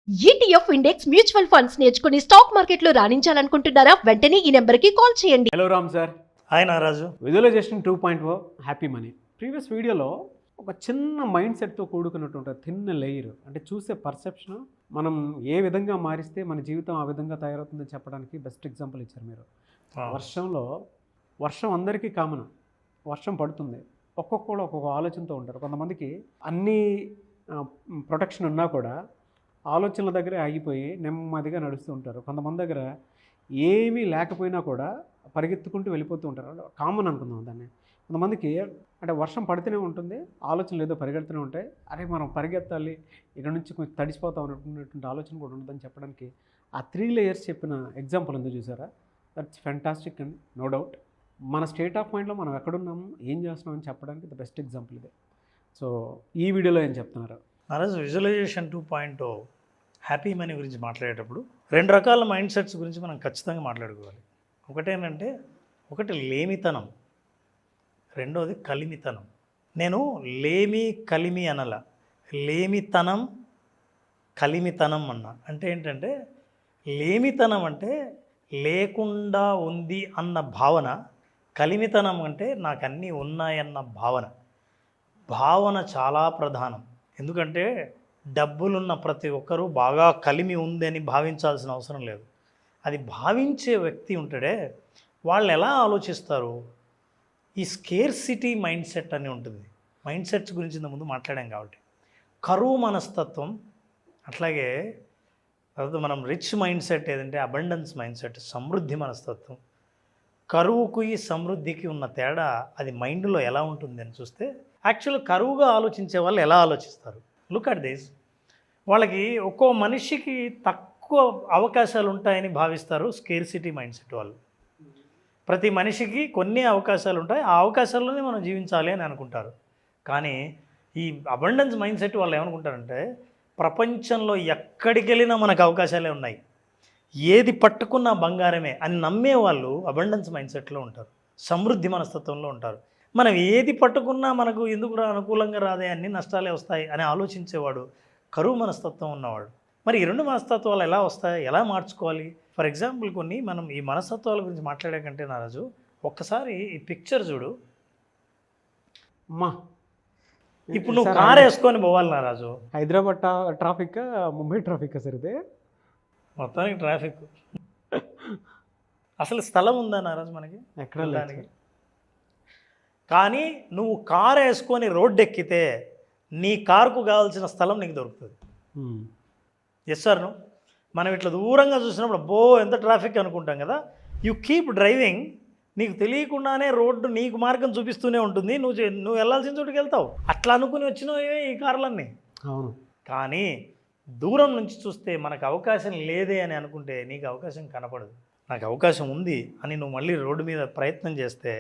ETF index mutual funds నేర్చుకుని stock మార్కెట్లో రాణించాలనుకుంటున్నారా? వెంటనే ఈ నెంబర్కి కాల్ చేయండి. Hello Ram sir. Hi Naraju. Visualization 2.0 happy money. Previous వీడియోలో ఒక చిన్న మైండ్ సెట్తో కూడుకున్నటువంటి చిన్న లేయర్, అంటే చూసే పర్సెప్షన్ మనం ఏ విధంగా మారిస్తే మన జీవితం ఆ విధంగా తయారవుతుందని చెప్పడానికి బెస్ట్ ఎగ్జాంపుల్ ఇచ్చారు మీరు. వర్షం అందరికీ కామన్, వర్షం పడుతుంది, ఒక్కొక్కరు ఒక్కొక్క ఆలోచనతో ఉంటారు. కొంతమందికి అన్ని ప్రొటెక్షన్ ఉన్నా కూడా ఆలోచనల దగ్గర ఆగిపోయి నెమ్మదిగా నడుస్తూ ఉంటారు. కొంతమంది దగ్గర ఏమీ లేకపోయినా కూడా పరిగెత్తుకుంటూ వెళ్ళిపోతూ ఉంటారు. కామన్ అనుకుందాం దాన్ని. కొంతమందికి అంటే వర్షం పడుతూనే ఉంటుంది, ఆలోచనలు ఏదో పరిగెడుతూనే ఉంటాయి. అరే మనం పరిగెత్తాలి, ఇక్కడ నుంచి కొంచెం తడిసిపోతాం అనుకున్నటువంటి ఆలోచన కూడా ఉంటుందని చెప్పడానికి ఆ 3 లేయర్స్ చెప్పిన ఎగ్జాంపుల్ ఉంది చూసారా? That's fantastic and no doubt. మన స్టేట్ ఆఫ్ మైండ్లో మనం ఎక్కడున్నాము, ఏం చేస్తున్నామని చెప్పడానికి ద బెస్ట్ ఎగ్జాంపుల్ ఇదే. సో ఈ వీడియోలో ఏం చెప్తున్నారు నారాజు? విజువలైజేషన్ 2.0 హ్యాపీ మనీ గురించి మాట్లాడేటప్పుడు 2 రకాల మైండ్ సెట్స్ గురించి మనం ఖచ్చితంగా మాట్లాడుకోవాలి. ఒకటేంటంటే, ఒకటి లేమితనం, రెండోది కలిమితనం. నేను లేమి కలిమి అనల, లేమితనం కలిమితనం అన్నా. అంటే ఏంటంటే, లేమితనం అంటే లేకుండా ఉంది అన్న భావన, కలిమితనం అంటే నాకు అన్నీ ఉన్నాయన్న భావన. భావన చాలా ప్రధానం. ఎందుకంటే డబ్బులున్న ప్రతి ఒక్కరూ బాగా కలిమి ఉందని భావించాల్సిన అవసరం లేదు. అది భావించే వ్యక్తి ఉంటాడే, వాళ్ళు ఎలా ఆలోచిస్తారు? ఈ స్కేర్సిటీ మైండ్ సెట్ అని ఉంటుంది. మైండ్ సెట్స్ గురించి ముందు మాట్లాడాం కాబట్టి, కరువు మనస్తత్వం, అట్లాగే తర్వాత మనం రిచ్ మైండ్ సెట్ ఏదంటే అబండెన్స్ మైండ్ సెట్, సమృద్ధి మనస్తత్వం. కరువుకు ఈ సమృద్ధికి ఉన్న తేడా అది మైండ్లో ఎలా ఉంటుంది అని చూస్తే, యాక్చువల్ కరువుగా ఆలోచించే వాళ్ళు ఎలా ఆలోచిస్తారు? Look at this. వాళ్ళకి ఒక్కో మనిషికి తక్కువ అవకాశాలు ఉంటాయని భావిస్తారు స్కేర్సిటీ మైండ్ సెట్ వాళ్ళు. ప్రతి మనిషికి కొన్ని అవకాశాలు ఉంటాయి, ఆ అవకాశాల్లోనే మనం జీవించాలి అని అనుకుంటారు. కానీ ఈ అబండెన్స్ మైండ్ సెట్ వాళ్ళు ఏమనుకుంటారంటే, ప్రపంచంలో ఎక్కడికి వెళ్ళినా మనకు అవకాశాలే ఉన్నాయి, ఏది పట్టుకున్నా బంగారమే అని నమ్మే వాళ్ళు అబండెన్స్ మైండ్ సెట్లో ఉంటారు, సమృద్ధి మనస్తత్వంలో ఉంటారు. మనం ఏది పట్టుకున్నా మనకు ఎందుకు అనుకూలంగా రాదే, అన్ని నష్టాలే వస్తాయి అని ఆలోచించేవాడు కరువు మనస్తత్వం ఉన్నవాడు. మరి ఈ 2 మనస్తత్వాలు ఎలా వస్తాయి, ఎలా మార్చుకోవాలి? ఫర్ ఎగ్జాంపుల్ మనం ఈ మనస్తత్వాల గురించి మాట్లాడే కంటే నారాజు, ఒక్కసారి ఈ పిక్చర్ చూడు. అమ్మా, ఇప్పుడు నువ్వు కారు వేసుకొని పోవాలి Naraju. Hyderabad traffic, Mumbai traffic sir ఇది మొత్తానికి ట్రాఫిక్. అసలు స్థలం ఉందా నారాజు మనకి? ఎక్కడ లేదు. కానీ నువ్వు కారు వేసుకొని రోడ్డు ఎక్కితే నీ కారుకు కావాల్సిన స్థలం నీకు దొరుకుతుంది. Yes sir. మనం ఇట్లా దూరంగా చూసినప్పుడు బో ఎంత ట్రాఫిక్ అనుకుంటాం కదా. యు కీప్ డ్రైవింగ్, నీకు తెలియకుండానే రోడ్డు నీకు మార్గం చూపిస్తూనే ఉంటుంది, నువ్వు వెళ్ళాల్సిన చోటుకి వెళ్తావు. అట్లా అనుకుని వచ్చినవే ఈ కార్లన్నీ. అవును. కానీ దూరం నుంచి చూస్తే మనకు అవకాశం లేదే అని అనుకుంటే నీకు అవకాశం కనపడదు. నాకు అవకాశం ఉంది అని నువ్వు మళ్ళీ రోడ్డు మీద ప్రయత్నం చేస్తే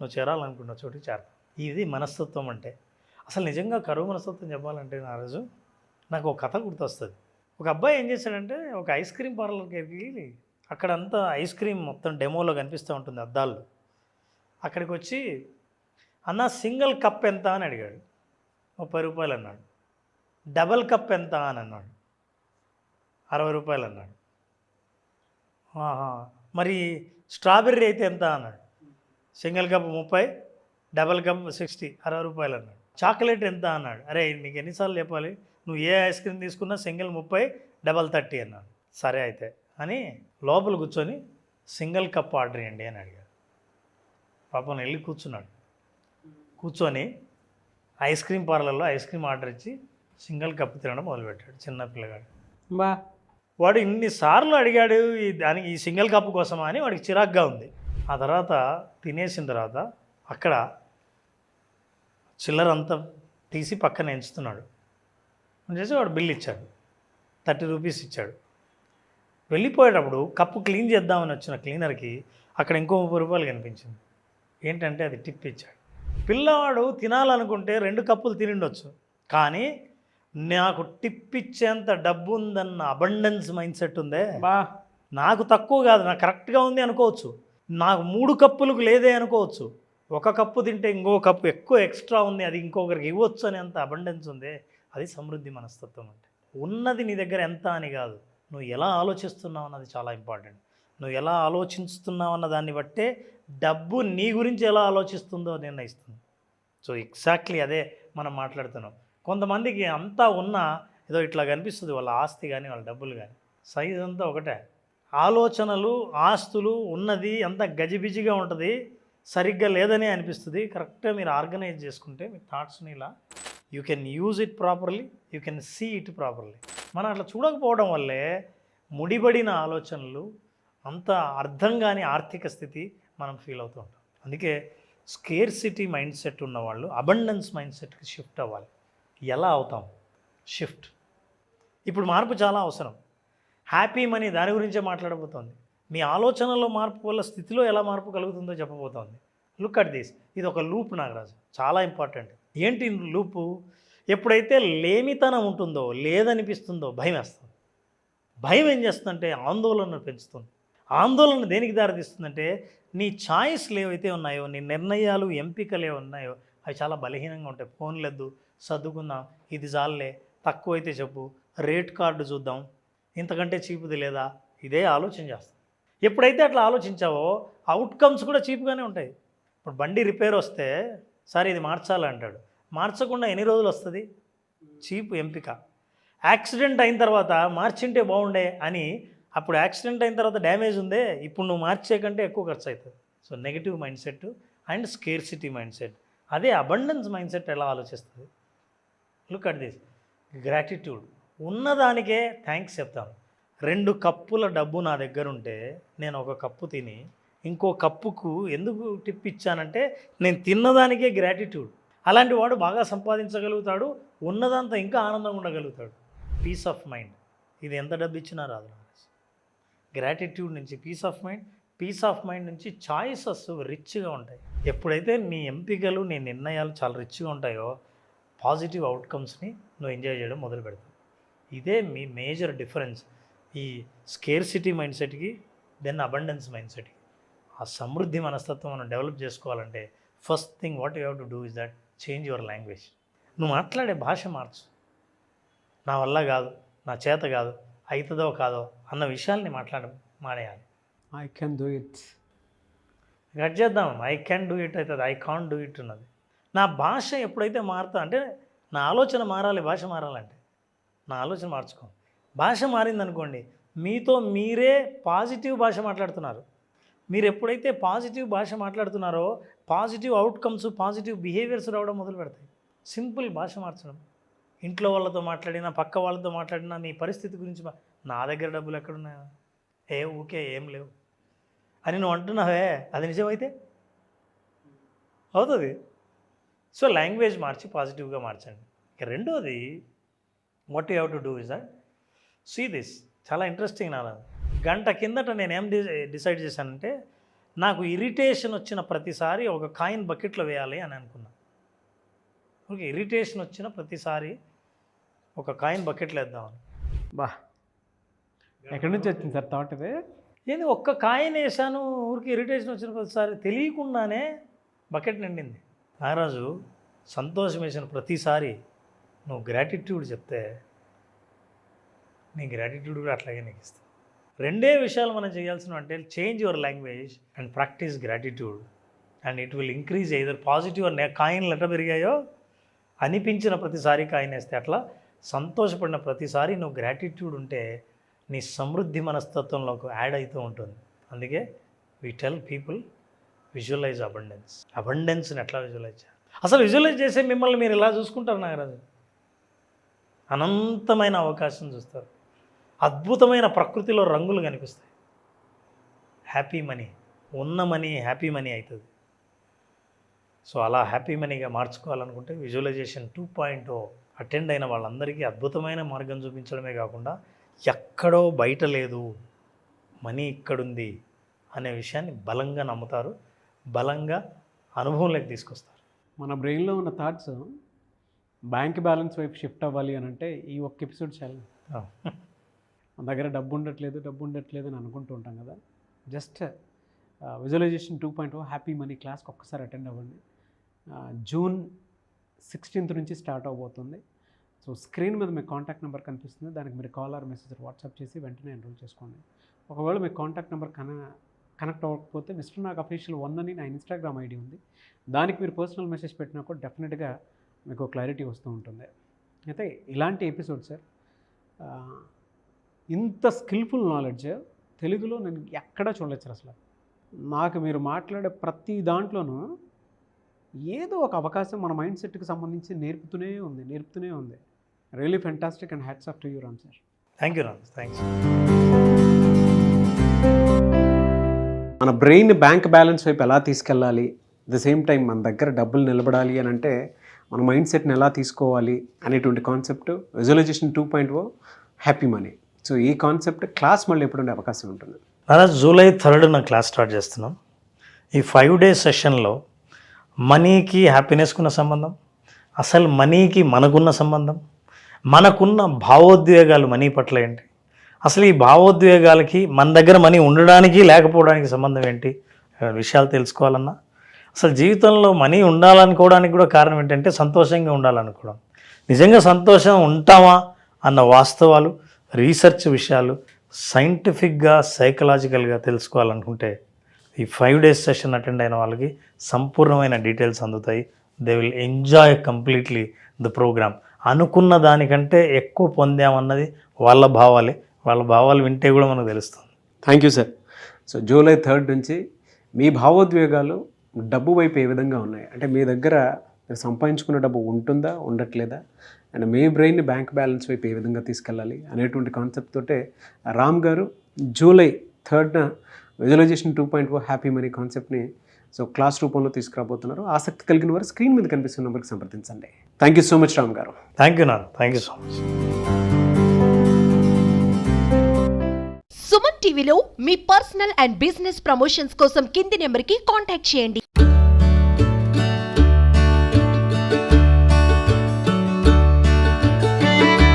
నువ్వు చేరాలనుకున్న చోటుకి చేరతావు. ఇది మనస్తత్వం అంటే. అసలు నిజంగా కరువు మనస్తత్వం చెప్పాలంటే నారాజు, నాకు ఒక కథ గుర్తొస్తుంది. ఒక అబ్బాయి ఏం చేశాడంటే, ఒక ఐస్ క్రీమ్ పార్లర్కి వెళ్ళి అక్కడంతా ఐస్ క్రీమ్ మొత్తం డెమోలో కనిపిస్తూ ఉంటుంది అద్దాల్లో. అక్కడికి వచ్చి, అన్న సింగిల్ కప్ ఎంత అని అడిగాడు. 30 రూపాయలు అన్నాడు. డబల్ కప్ ఎంత అని అన్నాడు. 60 రూపాయలు అన్నాడు. మరి స్ట్రాబెర్రీ అయితే ఎంత అన్నాడు. సింగిల్ కప్ 30, డబల్ కప్ 60, 60 రూపాయలు అన్నాడు. చాక్లెట్ ఎంత అన్నాడు. అరే నీకు ఎన్నిసార్లు చెప్పాలి, నువ్వు ఏ ఐస్ క్రీమ్ తీసుకున్నా సింగిల్ 30, డబల్ 30 అన్నాడు. సరే అయితే అని లోపల కూర్చొని సింగిల్ కప్ ఆర్డర్ చేయండి అని అడిగాడు. పాపం వెళ్ళి కూర్చున్నాడు. కూర్చొని ఐస్ క్రీమ్ పార్లర్లో ఐస్ క్రీమ్ ఆర్డర్ ఇచ్చి సింగిల్ కప్ తినడం మొదలుపెట్టాడు. చిన్న పిల్లగాడు. వాడు ఇన్నిసార్లు అడిగాడు ఈ సింగిల్ కప్ కోసమా అని వాడికి చిరాగ్గా ఉంది. ఆ తర్వాత తినేసిన తర్వాత అక్కడ చిల్లర అంతా తీసి పక్కన ఎంచుతున్నాడు. చేసి వాడు బిల్ ఇచ్చాడు, 30 రూపీస్ ఇచ్చాడు. వెళ్ళిపోయేటప్పుడు కప్పు క్లీన్ చేద్దామని వచ్చిన క్లీనర్కి అక్కడ ఇంకో 30 రూపాయలు కనిపించింది. ఏంటంటే అది టిప్ ఇచ్చాడు. పిల్లవాడు తినాలనుకుంటే 2 కప్పులు తినిండొచ్చు, కానీ నాకు టిప్ ఇచ్చేంత డబ్బు ఉందన్న అబండెన్స్ మైండ్ సెట్ ఉందే, నాకు తక్కువ కాదు, నాకు కరెక్ట్గా ఉంది అనుకోవచ్చు, నాకు 3 కప్పులకు లేదే అనుకోవచ్చు, 1 కప్పు తింటే ఇంకో కప్పు ఎక్కువ ఎక్స్ట్రా ఉంది, అది ఇంకొకరికి ఇవ్వచ్చు అనేంత అబండెన్స్ ఉంది. అది సమృద్ధి మనస్తత్వం అంటే. ఉన్నది నీ దగ్గర ఎంత అని కాదు, నువ్వు ఎలా ఆలోచిస్తున్నావు అన్నది చాలా ఇంపార్టెంట్. నువ్వు ఎలా ఆలోచిస్తున్నావు అన్న దాన్ని బట్టే డబ్బు నీ గురించి ఎలా ఆలోచిస్తుందో నిర్ణయిస్తుంది. సో ఎగ్జాక్ట్లీ అదే మనం మాట్లాడుతున్నాం. కొంతమందికి అంతా ఉన్నా ఏదో ఇట్లా కనిపిస్తుంది వాళ్ళ ఆస్తి కానీ వాళ్ళ డబ్బులు కానీ, సైజ్ అంతా ఒకటే. ఆలోచనలు, ఆస్తులు ఉన్నది అంతా గజిబిజిగా ఉంటుంది, సరిగ్గా లేదనే అనిపిస్తుంది. కరెక్ట్గా మీరు ఆర్గనైజ్ చేసుకుంటే మీ థాట్స్ని ఇలా you can use it properly, you can see it properly. మనం అట్లా చూడకపోవడం వల్లే ముడిపడిన ఆలోచనలు, అంత అర్థం కాని ఆర్థిక స్థితి మనం ఫీల్ అవుతూ ఉంటాం. అందుకే స్కేర్సిటీ మైండ్ సెట్ ఉన్నవాళ్ళు అబండెన్స్ మైండ్ సెట్కి షిఫ్ట్ అవ్వాలి. ఎలా అవుతాం షిఫ్ట్? ఇప్పుడు మార్పు చాలా అవసరం. హ్యాపీ మనీ దాని గురించే మాట్లాడబోతోంది. మీ ఆలోచనలో మార్పు వల్ల స్థితిలో ఎలా మార్పు కలుగుతుందో చెప్పబోతోంది. Look at this. ఇది ఒక లూప్ నాగరాజు, చాలా ఇంపార్టెంట్. ఏంటి లూపు? ఎప్పుడైతే లేమితనం ఉంటుందో, లేదనిపిస్తుందో భయం వేస్తుంది. భయం ఏం చేస్తుందంటే ఆందోళన పెంచుతుంది. ఆందోళన దేనికి దారితీస్తుందంటే నీ ఛాయిస్లు ఏవైతే ఉన్నాయో, నీ నిర్ణయాలు, ఎంపికలు ఏవి ఉన్నాయో అవి చాలా బలహీనంగా ఉంటాయి. ఫోన్ లేదు, సర్దుకుందాం, ఇది జాలే, తక్కువైతే చెప్పు, రేట్ కార్డు చూద్దాం, ఇంతకంటే చీపుది లేదా, ఇదే ఆలోచన చేస్తాం. ఎప్పుడైతే అట్లా ఆలోచించావో అవుట్కమ్స్ కూడా చీప్గానే ఉంటాయి. ఇప్పుడు బండి రిపేర్ వస్తే సరే ఇది మార్చాలంటాడు, మార్చకుండా ఎన్ని రోజులు వస్తుంది? చీప్ ఎంపిక. యాక్సిడెంట్ అయిన తర్వాత మార్చింటే బాగుండే అని, అప్పుడు యాక్సిడెంట్ అయిన తర్వాత డ్యామేజ్ ఉందే, ఇప్పుడు నువ్వు మార్చే కంటే ఎక్కువ ఖర్చు అవుతుంది. So negative mindset and scarcity mindset. అదే అబండెన్స్ మైండ్ సెట్ ఎలా ఆలోచిస్తుంది? Look at this. గ్రాటిట్యూడ్. ఉన్నదానికే థ్యాంక్స్ చెప్తాను. 2 కప్పుల డబ్బు నా దగ్గర ఉంటే నేను ఒక కప్పు తిని ఇంకో కప్పుకు ఎందుకు టిప్ ఇచ్చానంటే నేను తిన్నదానికే గ్రాటిట్యూడ్. అలాంటి వాడు బాగా సంపాదించగలుగుతాడు, ఉన్నదంతా ఇంకా ఆనందంగా ఉండగలుగుతాడు. Piece of mind. ఇది ఎంత డబ్బు ఇచ్చినా రాదు. గ్రాటిట్యూడ్ నుంచి పీస్ ఆఫ్ మైండ్ నుంచి చాయిసెస్ రిచ్గా ఉంటాయి. ఎప్పుడైతే నీ ఎంపికలు, నీ నిర్ణయాలు చాలా రిచ్గా ఉంటాయో పాజిటివ్ అవుట్కమ్స్ని నువ్వు ఎంజాయ్ చేయడం మొదలు పెడతావు. ఇదే మీ మేజర్ డిఫరెన్స్ ఈ స్కేర్సిటీ మైండ్ సెట్కి దెన్ అబండెన్స్ మైండ్ సెట్కి. ఆ సమృద్ధి మనస్తత్వం మనం డెవలప్ చేసుకోవాలంటే first thing what you have to do is that change your language. నువ్వు మాట్లాడే భాష మార్చు. నా వల్ల కాదు, నా చేత కాదు, అవుతుందో కాదో అన్న విషయాల్ని మానేయాలి. I can do it. Cut చేద్దాం. ఐ కెన్ డూ ఇట్ అవుతుంది, ఐ కాంట్ డూ ఇట్ ఉన్నది. నా భాష ఎప్పుడైతే మారుతా అంటే నా ఆలోచన మారాలి, భాష మారాలంటే నా ఆలోచన మార్చుకో. భాష మారిందనుకోండి, మీతో మీరే పాజిటివ్ భాష మాట్లాడుతున్నారు. మీరు ఎప్పుడైతే పాజిటివ్ భాష మాట్లాడుతున్నారో పాజిటివ్ అవుట్కమ్స్, పాజిటివ్ బిహేవియర్స్ రావడం మొదలు పెడతాయి. సింపుల్ భాష మార్చడం. ఇంట్లో వాళ్ళతో మాట్లాడినా, పక్క వాళ్ళతో మాట్లాడినా మీ పరిస్థితి గురించి, నా దగ్గర డబ్బులు ఎక్కడున్నాయా, ఊకే ఏం లేవు అని నువ్వు అంటున్నావే, అది నిజమైతే అవుతుంది. సో లాంగ్వేజ్ మార్చి పాజిటివ్గా మార్చండి. ఇక రెండోది what you have to do is that see this. చాలా ఇంట్రెస్టింగ్. నా గంట కిందట నేనేం డిసైడ్ చేశానంటే నాకు ఇరిటేషన్ వచ్చిన ప్రతిసారి ఒక కాయిన్ బకెట్లో వేయాలి అని అనుకున్నా. ఓకే, ఇరిటేషన్ వచ్చిన ప్రతిసారి ఒక కాయిన్ బకెట్లో వేద్దామని. బా, ఎక్కడి నుంచి వచ్చింది సార్ థాట్ ఇది? ఏంది, ఒక్క కాయిన్ వేసాను, ఊరికి ఇరిటేషన్ వచ్చిన ప్రతిసారి తెలియకుండానే బకెట్ నిండింది. నాగరాజు, సంతోషం వేసిన ప్రతిసారి నువ్వు గ్రాటిట్యూడ్ చెప్తే నీ గ్రాటిట్యూడ్ కూడా అట్లాగే నీకు ఇస్తాను. 2 విషయాలు మనం చేయాల్సిన అంటే change your language and practice gratitude and it will increase either positive. కాయిన్లు ఎట్లా పెరిగాయో అనిపించిన ప్రతిసారి కాయిన్ వేస్తే అట్లా సంతోషపడిన ప్రతిసారి నువ్వు గ్రాటిట్యూడ్ ఉంటే నీ సమృద్ధి మనస్తత్వంలోకి యాడ్ అవుతూ ఉంటుంది. అందుకే we tell people visualize abundance. అబండెన్స్ని ఎట్లా విజువలైజ్ చేయాలి? అసలు విజువలైజ్ చేసే మిమ్మల్ని మీరు ఎలా చూసుకుంటారు నాగరాజు? అనంతమైన అవకాశం చూస్తారు, అద్భుతమైన ప్రకృతిలో రంగులు కనిపిస్తాయి. హ్యాపీ మనీ, ఉన్న మనీ హ్యాపీ మనీ అవుతుంది. సో అలా హ్యాపీ మనీగా మార్చుకోవాలనుకుంటే విజువలైజేషన్ 2.0 అటెండ్ అయిన వాళ్ళందరికీ అద్భుతమైన మార్గం చూపించడమే కాకుండా ఎక్కడో బయట లేదు, మనీ ఇక్కడుంది అనే విషయాన్ని బలంగా నమ్ముతారు, బలంగా అనుభవంలోకి తీసుకొస్తారు. మన బ్రెయిన్లో ఉన్న థాట్స్ బ్యాంక్ బ్యాలెన్స్ వైపు షిఫ్ట్ అవ్వాలి అని అంటే ఈ ఒక్క ఎపిసోడ్ చాలు. మన దగ్గర డబ్బు ఉండట్లేదు అని అనుకుంటూ ఉంటాం కదా. జస్ట్ విజువలైజేషన్ 2.0 హ్యాపీ మనీ క్లాస్కి ఒక్కసారి అటెండ్ అవ్వండి. జూన్ 16th నుంచి స్టార్ట్ అవబోతుంది. సో సో స్క్రీన్ మీద మీకు కాంటాక్ట్ నెంబర్ కనిపిస్తుంది, దానికి మీరు కాల్ ఆర్ మెసేజ్ వాట్సాప్ చేసి వెంటనే ఎన్రోల్ చేసుకోండి. ఒకవేళ మీకు కాంటాక్ట్ నెంబర్ కనెక్ట్ అవ్వకపోతే మిస్టర్ నాగ్ అఫీషియల్ 1 అని నా ఇన్స్టాగ్రామ్ ఐడి ఉంది, దానికి మీరు పర్సనల్ మెసేజ్ పెట్టినా కూడా డెఫినెట్గా మీకు క్లారిటీ వస్తూ ఉంటుంది. అయితే ఇలాంటి ఎపిసోడ్ సార్, ఇంత స్కిల్ఫుల్ నాలెడ్జ్ తెలుగులో నేను ఎక్కడా చూడలేదు సార్. అసలు నాకు మీరు మాట్లాడే ప్రతి దాంట్లోనూ ఏదో ఒక అవకాశం మన మైండ్ సెట్కి సంబంధించి నేర్పుతూనే ఉంది. Really fantastic and hats off to you Ram sir. Thank you Ram, thanks. మన బ్రెయిన్ బ్యాంక్ బ్యాలెన్స్ వైపు ఎలా తీసుకెళ్ళాలి, అట్ ద సేమ్ టైం మన దగ్గర డబ్బులు నిలబడాలి అని అంటే మన మైండ్ సెట్ని ఎలా తీసుకోవాలి అనేటువంటి concept visualization 2.0 happy money. So ఈ కాన్సెప్ట్ క్లాస్ మళ్ళీ ఎప్పుడు ఉండే అవకాశం ఉంటుంది? దాదాపు July 3rd క్లాస్ స్టార్ట్ చేస్తున్నాం. ఈ 5 days సెషన్లో మనీకి హ్యాపీనెస్కున్న సంబంధం, అసలు మనీకి మనకున్న సంబంధం, మనకున్న భావోద్వేగాలు మనీ పట్ల ఏంటి, అసలు ఈ భావోద్వేగాలకి మన దగ్గర మనీ ఉండడానికి లేకపోవడానికి సంబంధం ఏంటి విషయాలు తెలుసుకోవాలన్నా, అసలు జీవితంలో మనీ ఉండాలనుకోవడానికి కూడా కారణం ఏంటంటే సంతోషంగా ఉండాలనుకోవడం. నిజంగా సంతోషం ఉంటామా అన్న వాస్తవాలు, రీసెర్చ్ విషయాలు సైంటిఫిక్గా సైకలాజికల్గా తెలుసుకోవాలనుకుంటే ఈ 5 days సెషన్ అటెండ్ అయిన వాళ్ళకి సంపూర్ణమైన డీటెయిల్స్ అందుతాయి. They will enjoy completely the programme. అనుకున్న దానికంటే ఎక్కువ పొందామన్నది వాళ్ళ భావాలు వింటే కూడా మనకు తెలుస్తుంది. Thank you sir. So July 3rd నుంచి మీ భావోద్వేగాలు డబ్బు వైపు ఏ విధంగా ఉన్నాయి, అంటే మీ దగ్గర మీరు సంపాదించుకున్న డబ్బు ఉంటుందా ఉండట్లేదా, అండ్ మీ బ్రెయిన్ని బ్యాంక్ బ్యాలెన్స్ వైపు ఏ విధంగా తీసుకెళ్ళాలి అనేటువంటి కాన్సెప్ట్ తోటే Ram garu July 3rd visualization 2.0 happy money కాన్సెప్ట్ని సో క్లాస్ రూపంలో తీసుకురాబోతున్నారు. ఆసక్తి కలిగిన వారు స్క్రీన్ మీద కనిపిస్తున్న నెంబర్కి సంప్రదించండి. Thank you so much Ram గారు. థ్యాంక్ యూ నాన్న, thank you so much. Suman టీవీలో మీ పర్సనల్ అండ్ బిజినెస్ ప్రమోషన్స్ కోసం కింది నెంబర్కి కాంటాక్ట్ చేయండి.